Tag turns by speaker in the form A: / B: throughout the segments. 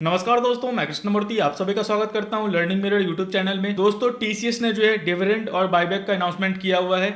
A: नमस्कार दोस्तों, मैं कृष्णमूर्ति आप सभी का स्वागत करता हूं लर्निंग मिरर यूट्यूब चैनल में। दोस्तों, टीसीएस ने जो है डिविडेंड और बायबैक का अनाउंसमेंट किया हुआ है।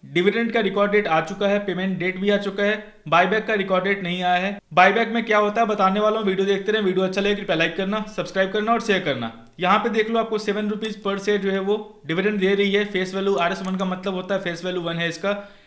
A: डिविडेंड का रिकॉर्ड डेट आ चुका है, पेमेंट डेट भी आ चुका है। बायबैक का रिकॉर्ड डेट नहीं आया है। बायबैक में क्या होता है बताने वाला हूँ, वीडियो देखते रहे। वीडियो अच्छा लगे कृपया लाइक करना, सब्सक्राइब करना और शेयर करना। यहाँ पे देख लो, आपको 7 रुपीज पर शेयर जो है वो डिविडेंड दे रही है। फेस वैल्यू RS1 का मतलब होता है फेस वैल्यू 1 है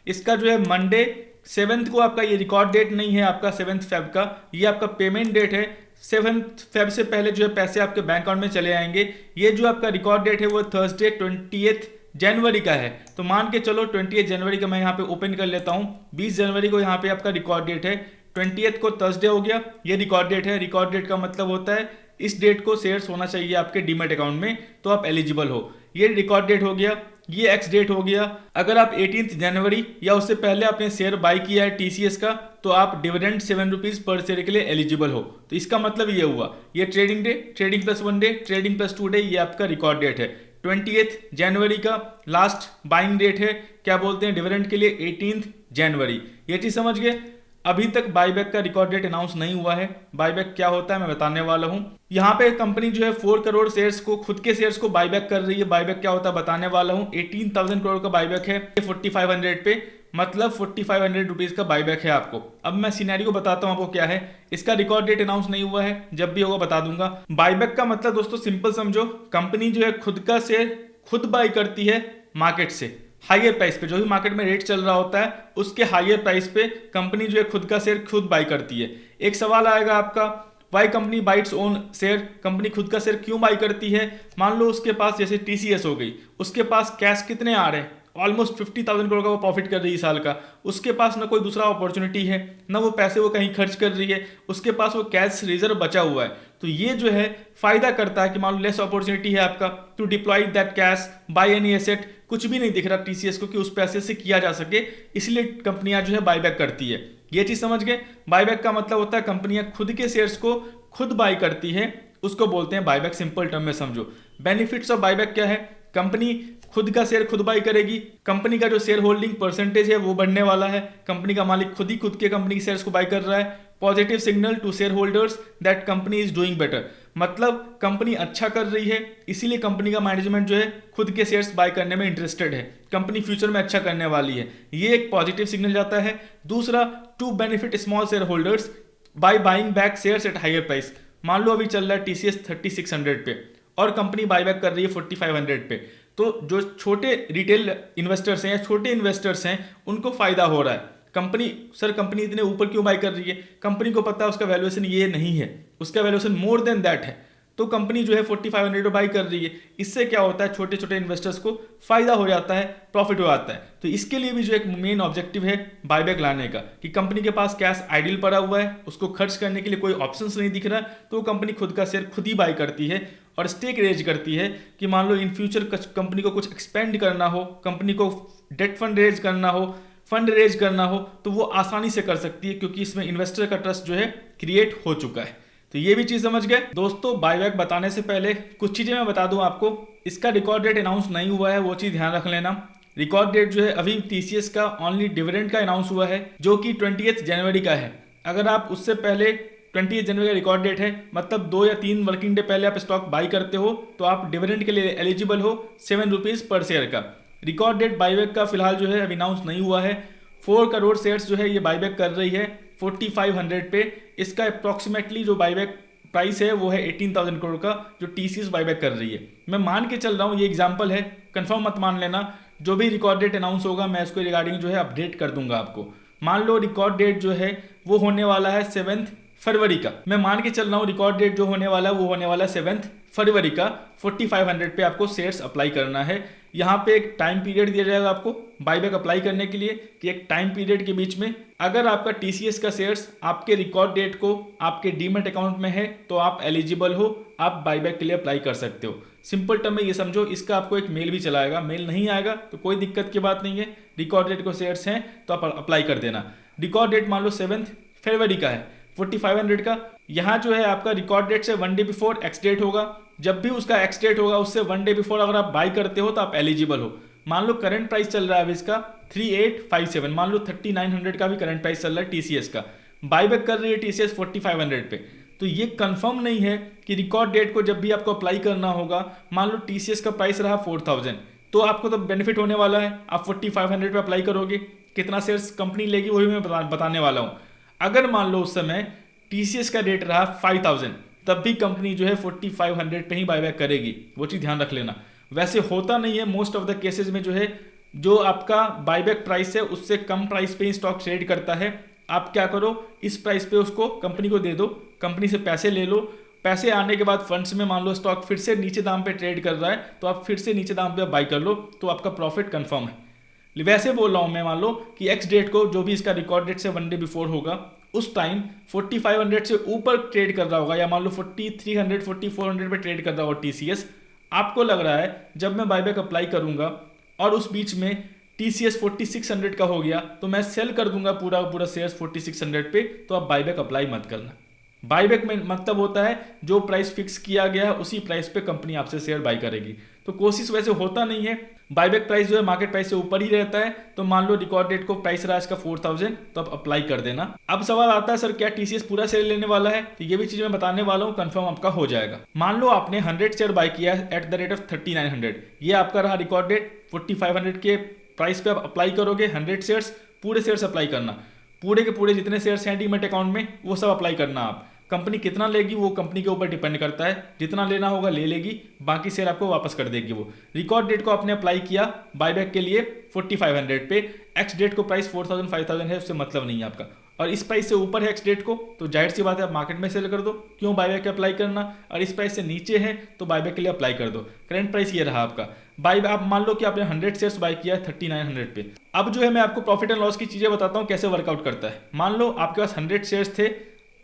A: इसका जो है मंडे 7th को आपका ये रिकॉर्ड डेट नहीं है आपका 7 फेब का, ये आपका पेमेंट डेट है। 7 फेब से पहले जो है पैसे आपके बैंक अकाउंट में चले आएंगे। ये जो आपका रिकॉर्ड डेट है वो थर्सडे 20 जनवरी का है। तो मान के चलो 20 जनवरी का मैं यहाँ पे ओपन कर लेता हूँ। 20 जनवरी को यहाँ पे आपका रिकॉर्ड डेट है। 20 को थर्सडे हो गया, ये रिकॉर्ड डेट है। रिकॉर्ड डेट का मतलब होता है इस डेट को शेयर्स होना चाहिए आपके डीमेट अकाउंट में, तो आप एलिजिबल हो। ये रिकॉर्ड डेट हो गया, ये एक्स डेट हो गया। अगर आप 18 जनवरी या उससे पहले आपने शेयर बाय किया है टीसीएस का, तो आप डिविडेंड 7 रुपीज पर शेयर के लिए एलिजिबल हो। तो इसका मतलब ये हुआ, ये trading day, trading plus 1 day, trading plus 2 day, ये आपका रिकॉर्ड डेट है। 28 जनवरी का लास्ट बाइंग डेट है, क्या बोलते हैं, डिविडेंड के लिए 18 जनवरी। ये चीज समझ गए। अभी तक बायबैक का रिकॉर्ड डेट अनाउंस नहीं हुआ है। बायबैक क्या होता है मैं बताने वाला हूं। यहाँ पे कंपनी जो है 4 करोड़ शेयर्स को, खुद के शेयर्स को बायबैक कर रही है। बायबैक क्या होता है बताने वाला हूं। 18,000 करोड़ का बायबैक है 4500 पे, मतलब 4500 रुपीज का बायबैक है आपको। अब मैं सिनेरियो बताता हूं आपको क्या है। इसका रिकॉर्ड डेट अनाउंस नहीं हुआ है, जब भी होगा बता दूंगा। बायबैक का मतलब दोस्तों सिंपल समझो, कंपनी जो है खुद का शेयर खुद बाय करती है मार्केट से, हाइयर प्राइस पे। जो भी मार्केट में रेट चल रहा होता है उसके हाइयर प्राइस पे कंपनी जो है खुद का शेयर खुद बाय करती है। एक सवाल आएगा आपका, why company buy its own share, company खुद का शेयर क्यों बाय करती है। मान लो उसके पास जैसे टीसीएस हो गई, उसके पास कैश कितने आ रहे हैं, ऑलमोस्ट 50,000 करोड़ का वो प्रॉफिट कर रही है साल का। उसके पास ना कोई दूसरा अपॉर्चुनिटी है, ना वो पैसे वो कहीं खर्च कर रही है, उसके पास वो कैश रिजर्व बचा हुआ है। तो ये जो है फायदा करता है कि मान लो लेस अपॉर्चुनिटी है आपका to deploy that cash buy any asset, कुछ भी नहीं दिख रहा टीसीएस को कि उस पैसे से किया जा सके, इसलिए कंपनियां जो है बायबैक करती है। ये चीज समझ गए। बायबैक का मतलब होता है कंपनियां खुद के शेयर्स को खुद बाय करती है, उसको बोलते हैं बायबैक। सिंपल टर्म में समझो। बेनिफिट्स ऑफ बायबैक क्या है, कंपनी खुद का शेयर खुद बाय करेगी, कंपनी का जो शेयर होल्डिंग परसेंटेज है वो बढ़ने वाला है, कंपनी का मालिक खुद ही खुद के कंपनी के शेयर्स को बाय कर रहा है। Positive signal to share holders that company is doing better, मतलब कंपनी अच्छा कर रही है, इसीलिए कंपनी का मैनेजमेंट जो है खुद के शेयर्स बाय करने में इंटरेस्टेड है, कंपनी फ्यूचर में अच्छा करने वाली है। ये एक पॉजिटिव सिग्नल जाता है। दूसरा, to benefit small share holders by buying back shares at higher price. मान लो अभी चल रहा है टीसीएस 3600 पे और कंपनी बायबैक कर रही है 4500 पे, तो जो छोटे रिटेल इन्वेस्टर्स हैं या छोटे इन्वेस्टर्स हैं उनको फायदा हो रहा है। कंपनी इतने ऊपर क्यों बाय कर रही है, कंपनी को पता है उसका वैल्यूएशन ये नहीं है, उसका वैल्यूएशन मोर देन दैट है, तो कंपनी जो है 4500 बाय कर रही है। इससे क्या होता है, छोटे छोटे इन्वेस्टर्स को फायदा हो जाता है, प्रॉफिट हो जाता है। तो इसके लिए भी जो एक मेन ऑब्जेक्टिव है बायबैक लाने का, कि कंपनी के पास कैश आइडियल पड़ा हुआ है, उसको खर्च करने के लिए कोई ऑप्शंस नहीं दिख रहा, तो कंपनी खुद का शेयर खुद ही बाय करती है और स्टेक रेज करती है कि मान लो इन फ्यूचर कंपनी को कुछ एक्सपेंड करना हो, कंपनी को डेट फंड रेज करना हो, फंड रेज करना हो, तो वो आसानी से कर सकती है, क्योंकि इसमें इन्वेस्टर का ट्रस्ट जो है क्रिएट हो चुका है। तो ये भी चीज समझ गए। दोस्तों, बायबैक बताने से पहले कुछ चीजें मैं बता दूं आपको। इसका रिकॉर्ड डेट अनाउंस नहीं हुआ है, वो चीज ध्यान रख लेना। रिकॉर्ड डेट जो है अभी टीसीएस का ओनली डिविडेंड का अनाउंस हुआ है, जो कि 20 जनवरी का है। अगर आप उससे पहले 20 जनवरी का रिकॉर्ड डेट है, मतलब 2 या 3 वर्किंग डे पहले आप स्टॉक बाई करते हो, तो आप डिविडेंड के लिए एलिजिबल हो 7 रुपीज पर शेयर का। रिकॉर्ड डेट बायबैक का फिलहाल जो है अभी अनाउंस नहीं हुआ है। 4 करोड़ शेयर्स जो है ये बायबैक कर रही है 4500 पे। इसका अप्रॉक्सीमेटली जो बायबैक प्राइस है वो है 18,000 करोड़ का, जो टीसीएस बायबैक कर रही है। मैं मान के चल रहा हूँ, ये एग्जांपल है, कंफर्म मत मान लेना। जो भी रिकॉर्ड डेट अनाउंस होगा मैं उसको रिगार्डिंग जो है अपडेट कर दूंगा आपको। मान लो रिकॉर्ड डेट जो है वो होने वाला है 7 फरवरी का। मैं मान के चल रहा हूँ रिकॉर्ड डेट जो होने वाला है वो होने वाला है 7 फरवरी का। 4500 पे आपको शेयर्स अप्लाई करना है। यहाँ पे एक टाइम पीरियड दिया जाएगा आपको बायबैक अप्लाई करने के लिए, कि एक टाइम पीरियड के बीच में अगर आपका टीसीएस का शेयर्स आपके रिकॉर्ड डेट को आपके डीमेट अकाउंट में है तो आप एलिजिबल हो, आप बायबैक के लिए अप्लाई कर सकते हो। सिंपल टर्म में ये समझो। इसका आपको एक मेल भी चला आएगा, मेल नहीं आएगा तो कोई दिक्कत की बात नहीं है, रिकॉर्ड डेट को शेयर्स हैं तो आप अप्लाई कर देना। रिकॉर्ड डेट मान लो 7 फरवरी का है 4500 का। यहाँ जो है आपका रिकॉर्ड डेट से 1 डे बिफोर एक्स डेट होगा, जब भी उसका एक्स डेट होगा उससे 1 डे बिफोर अगर आप बाई करते हो तो आप एलिजिबल हो। मान लो करंट प्राइस चल रहा है अभी इसका 3857, मान लो 3900 का भी करंट प्राइस चल रहा है टीसीएस का। बाईबैक कर रही है टीसीएस 4500 पे, तो ये कंफर्म नहीं है कि रिकॉर्ड डेट को जब भी आपको अप्लाई करना होगा, मान लो टीसीएस का प्राइस रहा 4000, तो आपको तो बेनिफिट होने वाला है, आप 4500 पे अप्लाई करोगे, कितना शेयर्स कंपनी लेगी वही मैं बताने वाला हूँ। अगर मान लो उस समय टीसीएस का रेट रहा 5000, तब भी कंपनी जो है 4500 पे ही बायबैक करेगी, वो चीज़ ध्यान रख लेना। वैसे होता नहीं है, मोस्ट ऑफ द केसेस में जो है जो आपका बायबैक प्राइस है उससे कम प्राइस पे ही स्टॉक ट्रेड करता है। आप क्या करो, इस प्राइस पे उसको कंपनी को दे दो, कंपनी से पैसे ले लो, पैसे आने के बाद फंड्स में मान लो स्टॉक फिर से नीचे दाम पे ट्रेड कर रहा है तो आप फिर से नीचे दाम पे बाई कर लो, तो आपका प्रॉफिट कंफर्म है। वैसे बोल रहा हूँ मैं, मान लो कि एक्स डेट को जो भी इसका रिकॉर्ड डेट से 1 डे बिफोर होगा उस टाइम 4500 से ऊपर ट्रेड कर रहा होगा, या मान लो 4300 4400 पे ट्रेड कर रहा होगा टीसीएस। आपको लग रहा है जब मैं बायबैक अप्लाई करूंगा और उस बीच में टीसीएस 4600 का हो गया तो मैं सेल कर दूंगा पूरा पूरा शेयर्स 4600 पे, तो आप बायबैक अप्लाई मत करना। बायबैक में मतलब होता है जो प्राइस फिक्स किया गया है उसी प्राइस पे कंपनी आपसे शेयर बाय करेगी। तो कोशिश वैसे होता नहीं है, बायबैक प्राइस जो है मार्केट प्राइस से ऊपर ही रहता है। तो मान लो रिकॉर्ड डेट को प्राइस रहा इसका 4000, तो आप अप्लाई कर देना। अब सवाल आता है सर क्या टीसीएस पूरा शेयर लेने वाला है, तो ये भी चीज मैं बताने वाला हूँ, कंफर्म आपका हो जाएगा। मान लो आपने 100 शेयर बाय किया है एट द रेट ऑफ 3900, ये आपका रहा रिकॉर्ड डेट, 4500 के प्राइस पे आप अप्लाई करोगे 100 शेयर्स, पूरे शेयर्स अप्लाई करना, पूरे के पूरे जितने शेयर्स हैं डीमैट अकाउंट में वो सब अप्लाई करना। आप कंपनी कितना लेगी वो कंपनी के ऊपर डिपेंड करता है, जितना लेना होगा ले लेगी, बाकी शेयर आपको वापस कर देगी वो। रिकॉर्ड डेट को आपने अप्लाई किया बायबैक के लिए 4500 पे, एक्स डेट को प्राइस 4000 5000 है, उससे मतलब नहीं है आपका, और इस प्राइस से ऊपर है एक्स डेट को तो जाहिर सी बात है आप मार्केट में सेल कर दो, क्यों बायबैक के अप्लाई करना, और इस प्राइस से नीचे है तो बायबैक के लिए अप्लाई कर दो। करंट प्राइस ये रहा आपका बाय, आप मान लो कि आपने 100 शेयर्स बाय किया है 3900 पे। अब जो है मैं आपको प्रॉफिट एंड लॉस की चीजें बताता हूँ कैसे वर्कआउट करता है। मान लो आपके पास 100 शेयर्स थे,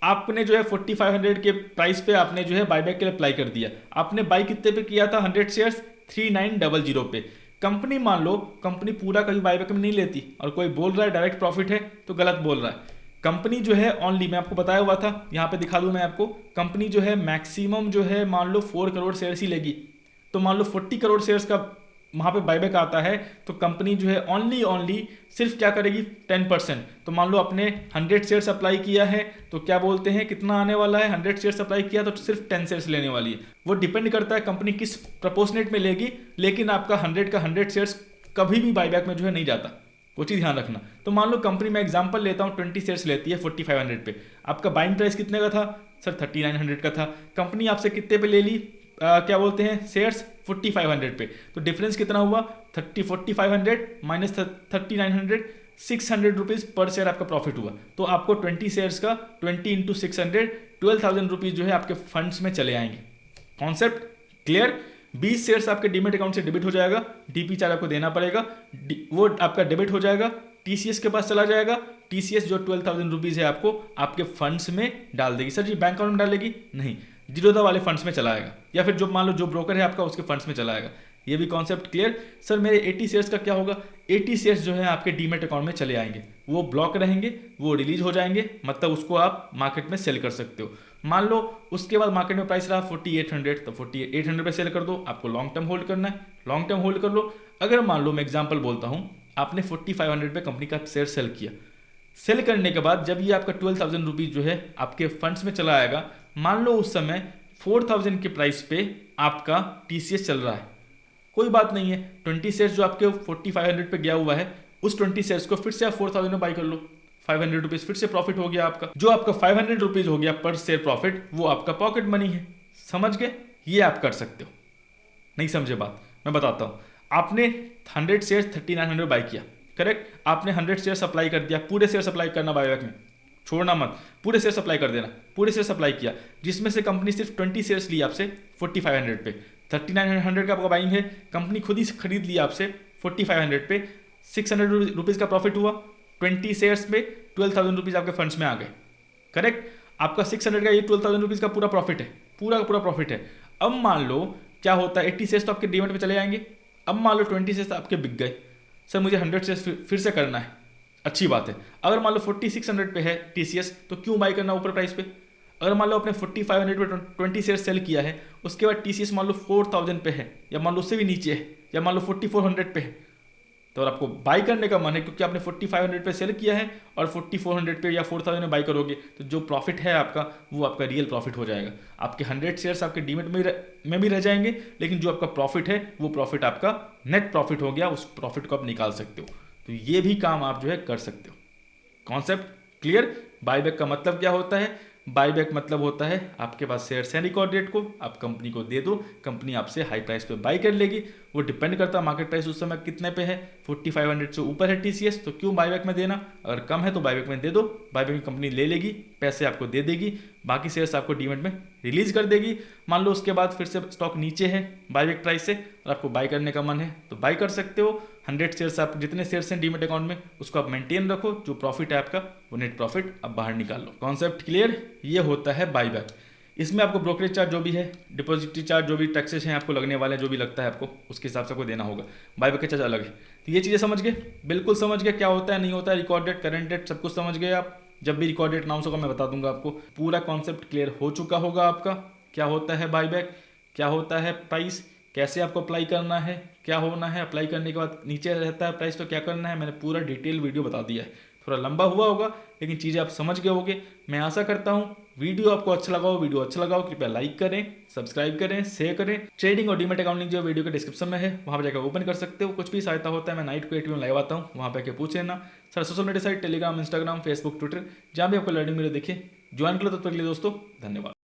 A: आपने जो है 4500 के प्राइस पे आपने जो है बायबैक के लिए अप्लाई कर दिया। आपने बाई कितने पे किया था 100 शेयर्स 3900 पे। कंपनी मान लो कंपनी पूरा कभी बायबैक में नहीं लेती और कोई बोल रहा है डायरेक्ट प्रॉफिट है तो गलत बोल रहा है। कंपनी जो है ओनली, मैं आपको बताया हुआ था, यहाँ पे दिखा दूं मैं आपको, कंपनी जो है मैक्सिमम जो है मान लो 4 करोड़ शेयर्स ही लेगी। तो मान लो 40 करोड़ शेयर्स का वहाँ पे बायबैक आता है तो कंपनी जो है ओनली सिर्फ क्या करेगी 10%। तो मान लो आपने 100 शेयर्स अप्लाई किया है तो क्या बोलते हैं कितना आने वाला है, 100 शेयर्स अप्लाई किया तो सिर्फ 10 शेयर्स लेने वाली है। वो डिपेंड करता है कंपनी किस प्रपोर्शनेट में लेगी, लेकिन आपका 100 का 100 शेयर्स कभी भी बायबैक में जो है नहीं जाता, वो चीज़ ध्यान रखना। तो मान लो कंपनी में एग्जांपल लेता हूँ 20 शेयर्स लेती है 4500 पे, आपका बाइंग प्राइस कितने का था सर 3900 का था, कंपनी आपसे कितने पे ले ली क्या बोलते हैं शेयर्स 4500 पे, तो डिफरेंस कितना हुआ 4500 माइनस 3900, 600 रुपीज़ पर शेयर आपका प्रॉफिट हुआ। तो आपको 20 शेयर्स का 20 इंटू 600 12,000 रुपीज़ जो है आपके फंड्स में चले आएंगे। Concept clear. 20 शेयर्स आपके डीमेट अकाउंट से डेबिट हो जाएगा, डीपी चार्ज आपको देना पड़ेगा, वो आपका डेबिट हो जाएगा, टीसीएस के पास चला जाएगा, टीसीएस जो 12,000 रुपीज़ है आपको आपके फंड्स में डाल देगी। सर जी बैंक अकाउंट में डालेगी नहीं, जीरोधा वाले फंड्स में चला आएगा, या फिर जो मान लो जो ब्रोकर है आपका उसके फंड्स में चला आएगा। ये भी कॉन्सेप्ट क्लियर। सर मेरे 80 शेयर्स का क्या होगा, 80 शेयर्स जो है आपके डीमेट अकाउंट में चले आएंगे, वो ब्लॉक रहेंगे, वो रिलीज हो जाएंगे, मतलब उसको आप मार्केट में सेल कर सकते हो। मान लो उसके बाद मार्केट में प्राइस रहा 4800, तो 4800 पे सेल कर दो, आपको लॉन्ग टर्म होल्ड करना है, लॉन्ग टर्म होल्ड कर लो। अगर मान लो मैं एग्जांपल बोलता हूँ, आपने 4500 पे कंपनी का शेयर सेल किया, सेल करने के बाद जब ये आपका 12,000 रुपीज़ जो है आपके फंड्स में चला आएगा, मान लो उस समय 4000 के प्राइस पे आपका टीसीएस चल रहा है, कोई बात नहीं है, 20 शेयर्स जो आपके 4500 पे गया हुआ है उस 20 शेयर्स को फिर से आप 4000 में बाई कर लो, 500 रुपीज़ फिर से प्रॉफिट हो गया आपका। जो आपका 500 रुपीज़ हो गया पर शेयर प्रॉफिट, वो आपका पॉकेट मनी है। समझ गए, ये आप कर सकते हो। नहीं समझे बात, मैं बताता हूँ। आपने 100 शेयर्स 3900 बाई किया, करेक्ट, आपने 100 शेयर्स अप्लाई कर दिया, पूरे शेयर्स अप्लाई करना बायबैक में, छोड़ना मत, पूरे शेयर्स अप्लाई कर देना, पूरे शेयर्स अप्लाई किया, जिसमें से कंपनी सिर्फ 20 शेयर्स ली आपसे 4500 पे, 3900 का आपका बाइंग है, कंपनी खुद ही खरीद लिया आपसे 4500 पे, 600 रुपीज़ का प्रॉफिट हुआ, 20 शेयर्स में 12,000 रुपीज़ आपके फंड्स में आ गए, करेक्ट। आपका 600 का ये 12,000 रुपीज़ का पूरा प्रॉफिट है, पूरा का पूरा प्रॉफिट है। अब मान लो क्या होता है, 80 शेयर्स तो आपके डीमेट पे चले जाएंगे। अब मान लो 20 शेयर्स आपके बिक गए, सर मुझे 100 शेयर्स फिर से करना है, अच्छी बात है। अगर मान लो 4600 पे है टीसीएस, तो क्यों बाई करना ऊपर प्राइस पे। अगर मान लो आपने 4500 पे 20 शेयर सेल किया है, उसके बाद टीसीएस मान लो 4000 पे है, या मान लो उससे भी नीचे है, या मान लो 4400 पे है, तो अगर आपको बाई करने का मन है, क्योंकि आपने 4500 पे सेल किया है और 4400 पे या 4000 में बाई करोगे, तो जो प्रॉफिट है आपका वो आपका रियल प्रॉफिट हो जाएगा। आपके 100 शेयर्स आपके डीमेट में भी रह जाएंगे, लेकिन जो आपका प्रॉफिट है वो प्रॉफिट आपका नेट प्रॉफिट हो गया, उस प्रॉफिट को आप निकाल सकते हो। तो ये भी काम आप जो है कर सकते हो। Concept clear? बाईबैक का मतलब क्या होता है? बाईबैक मतलब होता है आपके पास शेयर्स हैं रिकॉर्ड डेट को, आप कंपनी को दे दो, कंपनी आपसे हाई प्राइस पे बाई कर लेगी। वो डिपेंड करता है मार्केट प्राइस उस समय कितने पे है। 4500 से ऊपर है टीसीएस तो क्यों बाईबैक में देना, अगर कम है तो बाईबैक में दे दो। बाईबैक में कंपनी ले लेगी, पैसे आपको दे देगी, बाकी शेयर्स आपको डीमेट में रिलीज कर देगी। मान लो उसके बाद फिर से स्टॉक नीचे है बाईबैक प्राइस से और आपको बाई करने का मन है तो बाई कर सकते हो। 100 शेयर्स, आप जितने शेयर्स हैं डीमेट अकाउंट में उसको आप मेंटेन रखो, जो प्रॉफिट है आपका वो नेट प्रॉफिट आप बाहर निकाल लो। Concept clear? ये होता है बाईबैक। इसमें आपको ब्रोकरेज चार्ज जो भी है, डिपॉजिटरी चार्ज जो भी टैक्सेस हैं आपको लगने वाले हैं, जो भी लगता है आपको उसके हिसाब से आपको देना होगा। बाईबैक का चार्ज अलग है। तो ये चीज़ें समझ गए? बिल्कुल समझ गए क्या होता है नहीं होता है, रिकॉर्ड डेट, करंट डेट, सब कुछ समझ गए आप। जब भी रिकॉर्ड डेट अनाउंस होगा मैं बता दूंगा आपको। पूरा कॉन्सेप्ट क्लियर हो चुका होगा आपका, क्या होता है बाईबैक, क्या होता है प्राइस, कैसे आपको अप्लाई करना है, क्या होना है, अप्लाई करने के बाद नीचे रहता है प्राइस तो क्या करना है, मैंने पूरा डिटेल वीडियो बता दिया है। थोड़ा लंबा हुआ होगा लेकिन चीज़ें आप समझ गए होगे। मैं आशा करता हूँ वीडियो आपको अच्छा लगा हो। वीडियो अच्छा लगा हो कृपया लाइक करें, सब्सक्राइब करें, शेयर करें। ट्रेडिंग और डीमेट अकाउंट लिंक जो वीडियो के डिस्क्रिप्शन में है वहाँ पर जाकर ओपन कर सकते हो। कुछ भी सहायता होता है मैं नाइट को 8 में लाइव आता हूँ, वहाँ पर आके पूछ लेना। Sir social media site Telegram, Instagram, Facebook, Twitter, जहाँ भी आपको लर्निंग वीडियो दिखे ज्वाइन कर लो। तब तक के लिए दोस्तों धन्यवाद।